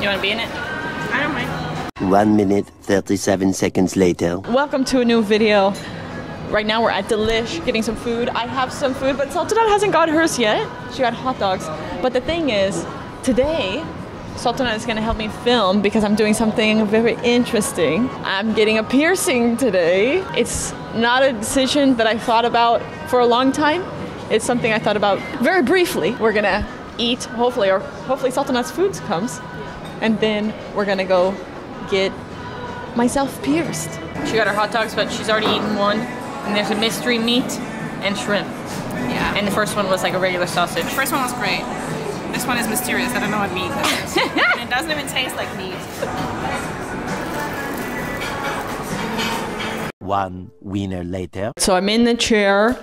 You want to be in it? I don't mind. 1 minute, 37 seconds later. Welcome to a new video. Right now we're at Delish getting some food. I have some food, but Sultanat hasn't got hers yet. She got hot dogs. But the thing is, today, Sultanat is going to help me film because I'm doing something very interesting. I'm getting a piercing today. It's not a decision that I thought about for a long time. It's something I thought about very briefly. We're going to eat, hopefully Sultanat's food comes. And then we're going to go get myself pierced. She got her hot dogs, but she's already eaten one. And there's a mystery meat and shrimp. Yeah. And the first one was like a regular sausage. The first one was great. This one is mysterious. I don't know what meat this is. And it doesn't even taste like meat. 1 winner later. So I'm in the chair.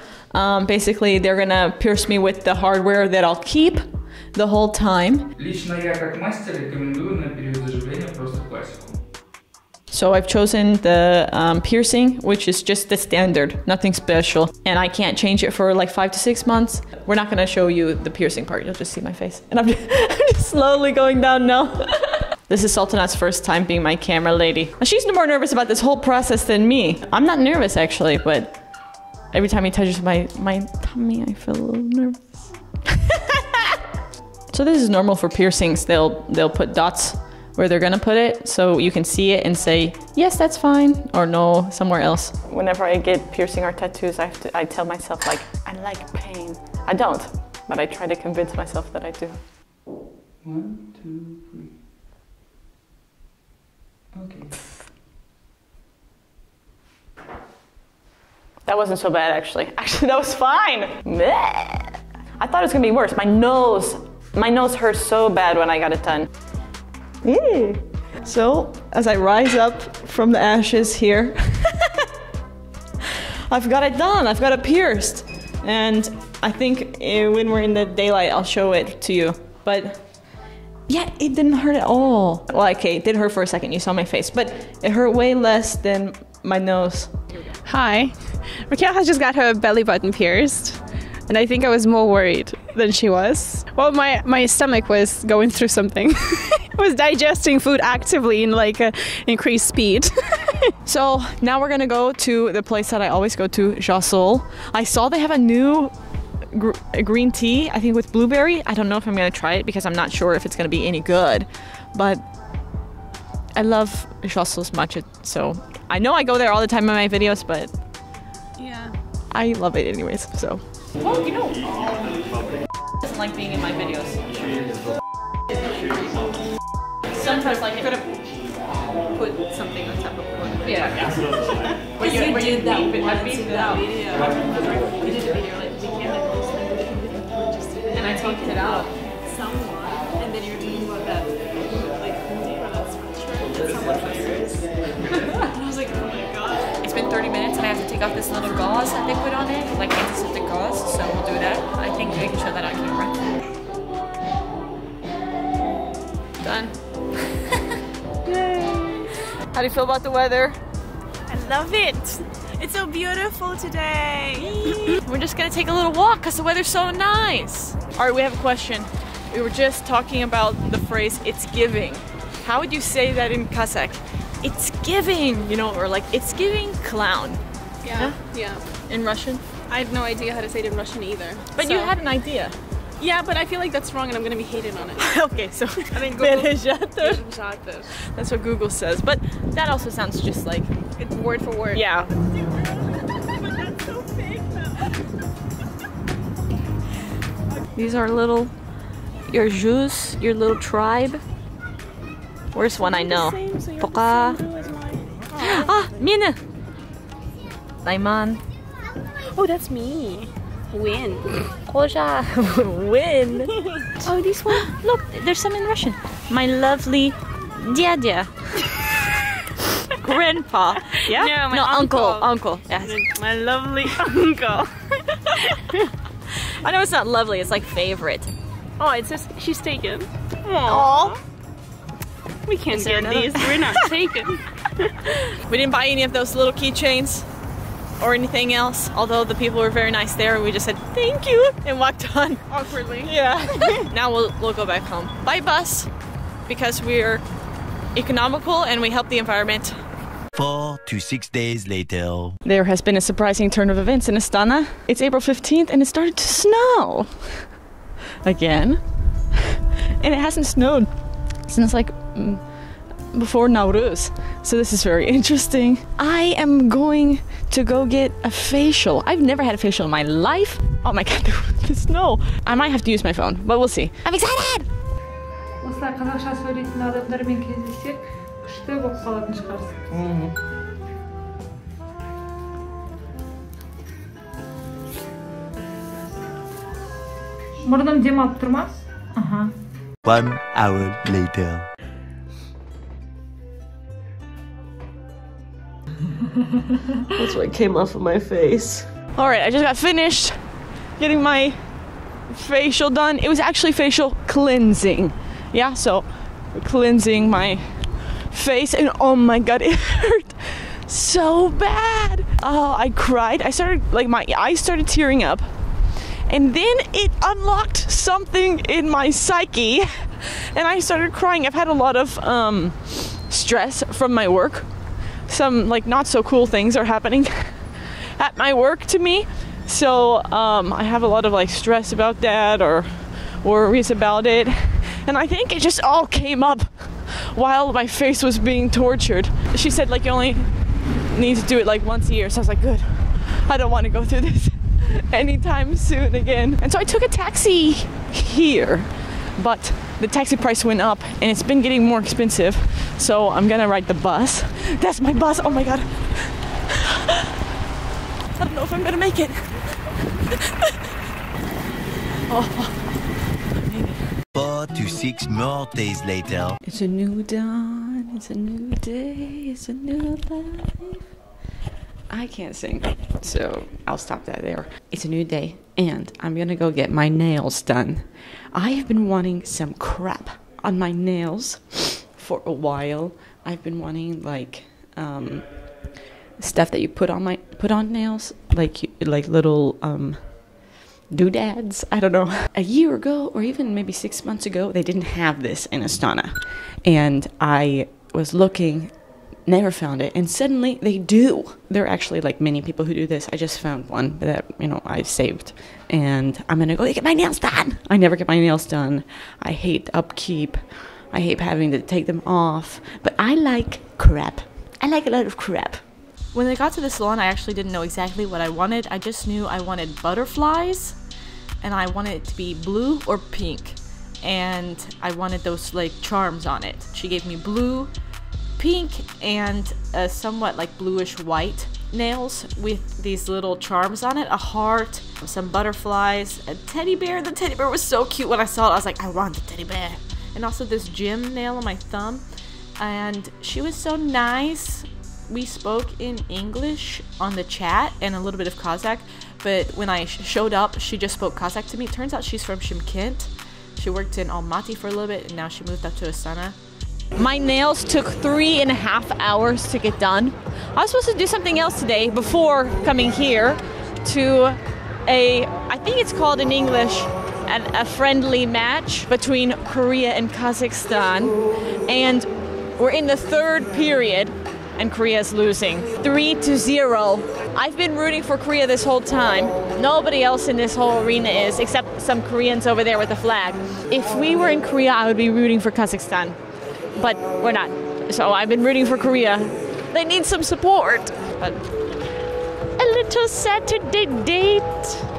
Basically, they're gonna pierce me with the hardware that I'll keep the whole time. Лично я как мастер рекомендую на период заживления просто классику. So I've chosen the piercing, which is just the standard, nothing special. And I can't change it for like 5 to 6 months. We're not gonna show you the piercing part, you'll just see my face. And I'm just slowly going down now. This is Sultanat's first time being my camera lady. She's more nervous about this whole process than me. I'm not nervous actually, but every time he touches my tummy, I feel a little nervous. So this is normal for piercings. They'll put dots where they're gonna put it so you can see it and say, yes, that's fine, or no, somewhere else. Whenever I get piercing or tattoos, I tell myself like, I like pain. I don't, but I try to convince myself that I do. 1, 2, 3. Okay. That wasn't so bad actually. Actually, that was fine. Bleh. I thought it was gonna be worse. My nose hurt so bad when I got it done. So, as I rise up from the ashes here, I've got it done, I've got it pierced. And I think when we're in the daylight, I'll show it to you. But yeah, it didn't hurt at all. Well, okay, it did hurt for a second, you saw my face, but it hurt way less than my nose. Hi. Raquel has just got her belly button pierced. And I think I was more worried than she was. Well, my stomach was going through something. It was digesting food actively in like increased speed. So now we're gonna go to the place that I always go to, Jasol. I saw they have a new green tea, I think with blueberry. I don't know if I'm gonna try it because I'm not sure if it's gonna be any good. But I love Jasol's matcha, so I know I go there all the time in my videos, but Yeah. I love it anyways, so. Well, you know, doesn't like being in my videos. Sometimes like could have put something on top of it. Yeah. But you did that. I beat it out. We did a video like we can't and I talked it out. Someone, and then you're talking about that, like, or that sweatshirt that someone wears. And I was like, oh my god. It's been 30 minutes and I have to take off this little gauze that they put on it, like antiseptic gauze, so we'll do that. I think we can show that on camera. Done. Yay! How do you feel about the weather? I love it. It's so beautiful today. We're just gonna take a little walk because the weather's so nice. All right, we have a question. We were just talking about the phrase, it's giving. How would you say that in Kazakh? It's giving, you know, or like, it's giving clown. Yeah. In Russian? I have no idea how to say it in Russian either. But you had an idea. Yeah, but I feel like that's wrong and I'm gonna be hated on it. Okay, so I mean, Google. Пережатый. That's what Google says, but that also sounds just like... It's word for word. Yeah. That's so fake though. These are your jus, your little tribe. Where's one I know? Poka. Ah, Mina. Naiman. Oh, that's me. Win. Koja. Win. Oh, this one. Look, there's some in Russian. My lovely dядя. Grandpa. Yeah? No, my uncle. Uncle. Yes. My lovely uncle. I know it's not lovely, it's like favorite. Oh, it says she's taken. Aww. We can't get these. We're not taken. We didn't buy any of those little keychains or anything else, although the people were very nice there. We just said thank you and walked on. Awkwardly. Yeah. Now we'll go back home. Bye, bus. because we're economical and we help the environment. 4 to 6 days later. There has been a surprising turn of events in Astana. It's April 15th and it started to snow again. And it hasn't snowed since like before Nowruz. So this is very interesting. I am going to go get a facial. I've never had a facial in my life. Oh my god, the snow. I might have to use my phone, but we'll see. I'm excited! Осылай қазақша сөйлейтін адамдармен кездессек, күшті болып қалатын шығарсың. Мұрным демалып тұр ма? Аха. 1 hour later. That's what came off of my face. Alright, I just got finished getting my facial done. It was actually facial cleansing. Yeah, so cleansing my face, and oh my god, it hurt so bad. Oh, I cried. I started, like, my eyes started tearing up. And then it unlocked something in my psyche and I started crying. I've had a lot of stress from my work. Some like not so cool things are happening at my work to me. So I have a lot of like stress about that or worries about it. And I think it just all came up while my face was being tortured. She said like you only need to do it like once a year. So I was like, good. I don't want to go through this anytime soon again. And so I took a taxi here, but the taxi price went up and it's been getting more expensive. So I'm gonna ride the bus. That's my bus. Oh my god. I don't know if I'm gonna make it. Oh. 4 to 6 more days later. It's a new dawn, it's a new day, it's a new life. I can't sing, so I'll stop that there. It's a new day, and I'm gonna go get my nails done. I have been wanting some crap on my nails for a while. I've been wanting like stuff that you put on nails, like little doodads. I don't know. A year ago, or even maybe 6 months ago, they didn't have this in Astana, and I was looking. Never found it, and suddenly they do. There are actually like many people who do this. I just found one that I've saved, and I'm gonna go get my nails done. I never get my nails done. I hate upkeep. I hate having to take them off. But I like crap. I like a lot of crap. When I got to the salon, I actually didn't know exactly what I wanted. I just knew I wanted butterflies, and I wanted it to be blue or pink, and I wanted those like charms on it. She gave me blue, pink, and somewhat like bluish white nails with these little charms on it, a heart, some butterflies, a teddy bear. The teddy bear was so cute. When I saw it, I was like, I want the teddy bear. And also this gem nail on my thumb, and she was so nice. We spoke in English on the chat and a little bit of Kazakh, but when I showed up, she just spoke Kazakh to me. It turns out she's from Shymkent. She worked in Almaty for a little bit, and now she moved up to Astana. My nails took 3.5 hours to get done. I was supposed to do something else today before coming here to I think it's called in English, a friendly match between Korea and Kazakhstan. And we're in the third period and Korea's losing 3-0. I've been rooting for Korea this whole time. Nobody else in this whole arena is, except some Koreans over there with the flag. If we were in Korea, I would be rooting for Kazakhstan. But we're not. So I've been rooting for Korea. They need some support. But a little Saturday date.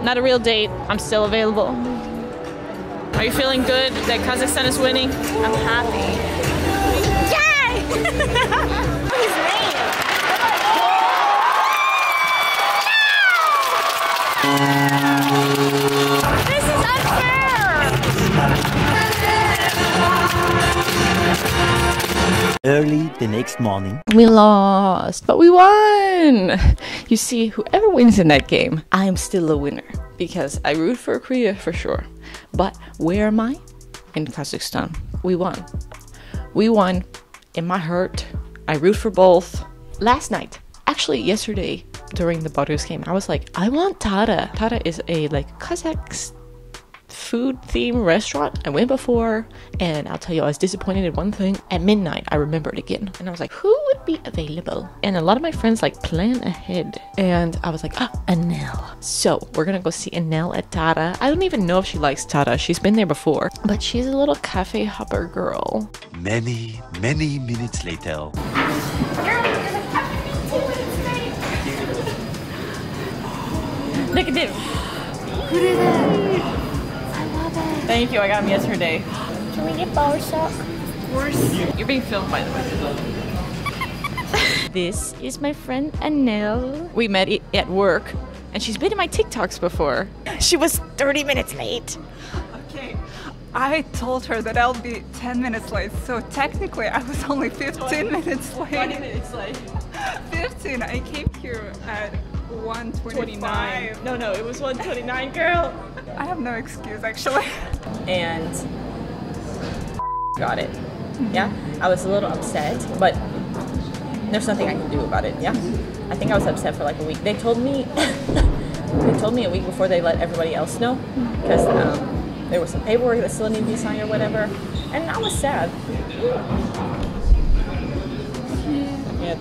Not a real date. I'm still available. Are you feeling good that Kazakhstan is winning? I'm happy. Yay! This is unfair! Early the next morning. We lost, but we won! You see, whoever wins in that game, I am still a winner. Because I root for Korea for sure. But where am I? In Kazakhstan. We won. We won. In my heart, I root for both. Last night, actually yesterday, during the Baduz game, I was like, I want Tara. Tara is a like Kazakh food themed restaurant I went before, and I'll tell you, I was disappointed in one thing. At midnight, I remembered again, and I was like, who would be available? And a lot of my friends like plan ahead, and I was like, Anel. So we're gonna go see Anel at Tara. I don't even know if she likes Tara. She's been there before, but she's a little cafe hopper girl. Many minutes later. Look at this. Thank you, I got them yesterday. Can we get bar sock? Of course. You're being filmed, by the way. This is my friend Anel. We met at work, and she's been in my TikToks before. She was 30 minutes late. Okay, I told her that I'll be 10 minutes late, so technically I was only 15 minutes late. 20 minutes late. 15. I came here at 1:25. No, it was 1:29, girl. I have no excuse actually. And got it. Yeah, I was a little upset, but there's nothing I can do about it. Yeah, I think I was upset for like a week. They told me a week before they let everybody else know, because there was some paperwork that still needed to be signed or whatever, and I was sad. Yeah.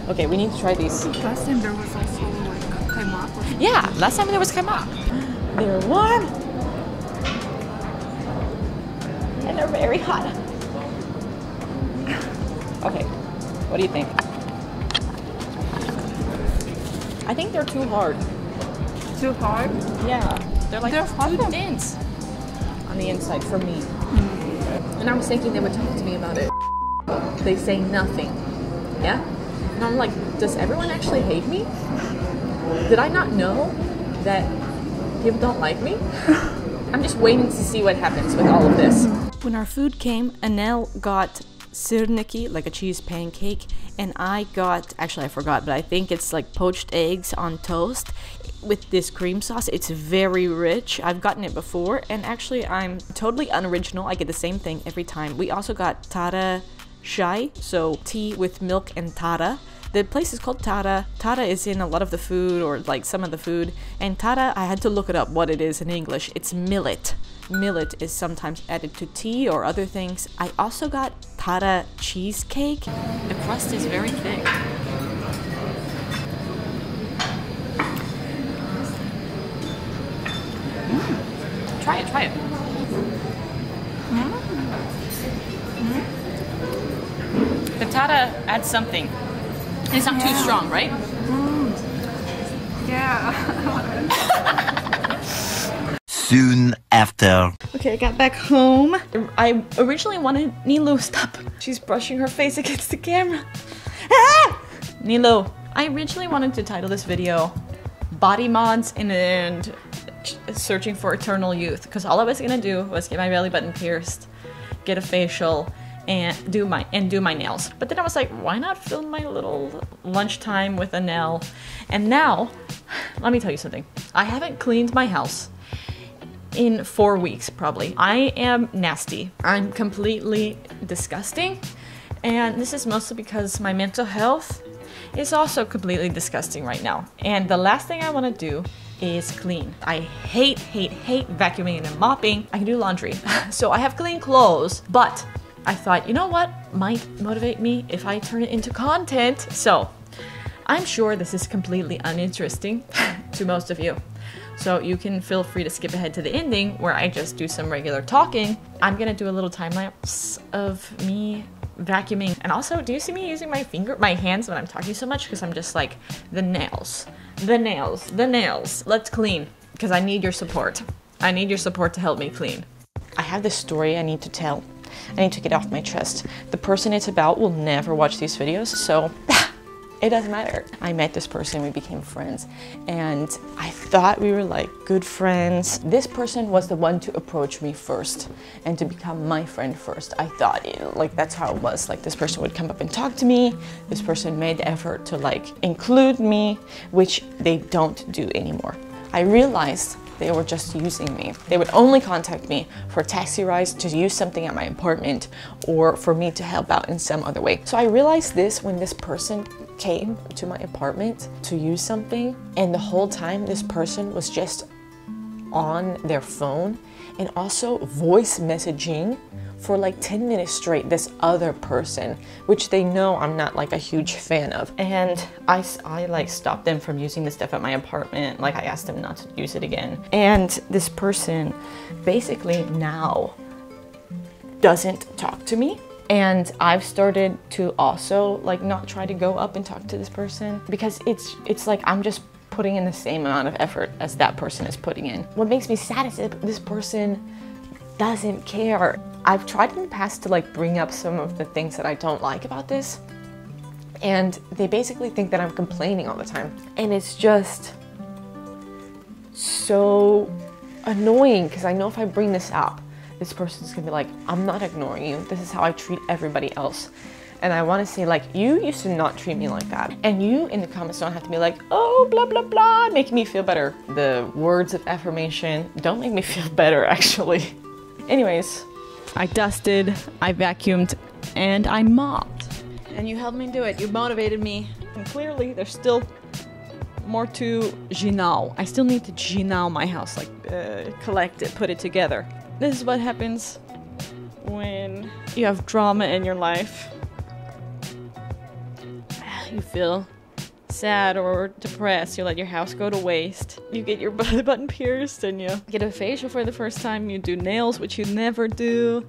Okay, we need to try these. Last time there was also like kaimak. Yeah, last time there was kaimak. They're warm. And they're very hot. Okay, what do you think? I think they're too hard. Too hard? Yeah, they're like They're too hot. dense on the inside for me. And I was thinking they would talk to me about it. They say nothing. Yeah? And I'm like, does everyone actually hate me? Did I not know that people don't like me? I'm just waiting to see what happens with all of this. When our food came, Anel got sirniki, like a cheese pancake, and I got, actually I forgot, but I think it's like poached eggs on toast with this cream sauce. It's very rich. I've gotten it before, and actually I'm totally unoriginal. I get the same thing every time. We also got Tara Chai, so tea with milk and Tara. The place is called Tara. Tara is in a lot of the food, or like some of the food. And Tara, I had to look it up what it is in English. It's millet. Millet is sometimes added to tea or other things. I also got Tara cheesecake. The crust is very thick. Try it, try it. The Tara adds something. It's not too strong, right? Yeah. Soon after. Okay, I got back home. I originally wanted Nilu, stop. She's brushing her face against the camera. Ah! Nilu, I originally wanted to title this video Body Mods and Searching for Eternal Youth, because all I was gonna do was get my belly button pierced, get a facial, and do my nails. But then I was like, why not film my little lunchtime with Anel? And now, let me tell you something. I haven't cleaned my house in 4 weeks, probably. I am nasty. I'm completely disgusting. And this is mostly because my mental health is also completely disgusting right now. And the last thing I want to do is clean. I hate vacuuming and mopping. I can do laundry. So I have clean clothes, but I thought, you know what might motivate me if I turn it into content? So I'm sure this is completely uninteresting to most of you. So you can feel free to skip ahead to the ending where I just do some regular talking. I'm gonna do a little time lapse of me vacuuming. And also, do you see me using my hands when I'm talking so much? Because I'm just like, the nails. Let's clean, because I need your support. I need your support to help me clean. I have this story I need to tell. I need to get off my chest. The person it's about will never watch these videos, so it doesn't matter. I met this person, we became friends, and I thought we were like good friends. This person was the one to approach me first and to become my friend first. I thought like that's how it was. Like this person would come up and talk to me. This person made the effort to like include me, which they don't do anymore. I realized they were just using me. They would only contact me for taxi rides, to use something at my apartment, or for me to help out in some other way. So I realized this when this person came to my apartment to use something, and the whole time this person was just on their phone and also voice messaging for like 10 minutes straight this other person, which they know I'm not like a huge fan of. And I like stopped them from using the stuff at my apartment. Like I asked them not to use it again. And this person basically now doesn't talk to me. And I've started to also like not try to go up and talk to this person because it's like I'm just putting in the same amount of effort as that person is putting in. What makes me sad is that this person doesn't care. I've tried in the past to like bring up some of the things that I don't like about this, and they basically think that I'm complaining all the time. And it's just so annoying because I know if I bring this up, this person's gonna be like, I'm not ignoring you. This is how I treat everybody else. And I want to say like, you used to not treat me like that. And you in the comments don't have to be like, oh, blah, blah, blah, making me feel better. The words of affirmation don't make me feel better, actually. Anyways, I dusted, I vacuumed, and I mopped. And you helped me do it. You motivated me. And clearly, there's still more to Ginal. I still need to Ginal my house, like collect it, put it together. This is what happens when you have drama in your life. You feel sad or depressed, you let your house go to waste. You get your belly button pierced and you get a facial for the first time. You do nails, which you never do.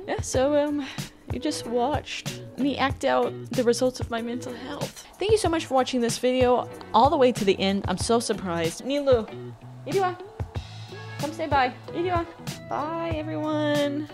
Yeah, so you just watched me act out the results of my mental health. Thank you so much for watching this video all the way to the end. I'm so surprised. Nilu, Iriwa, come say bye. Iriwa, bye everyone.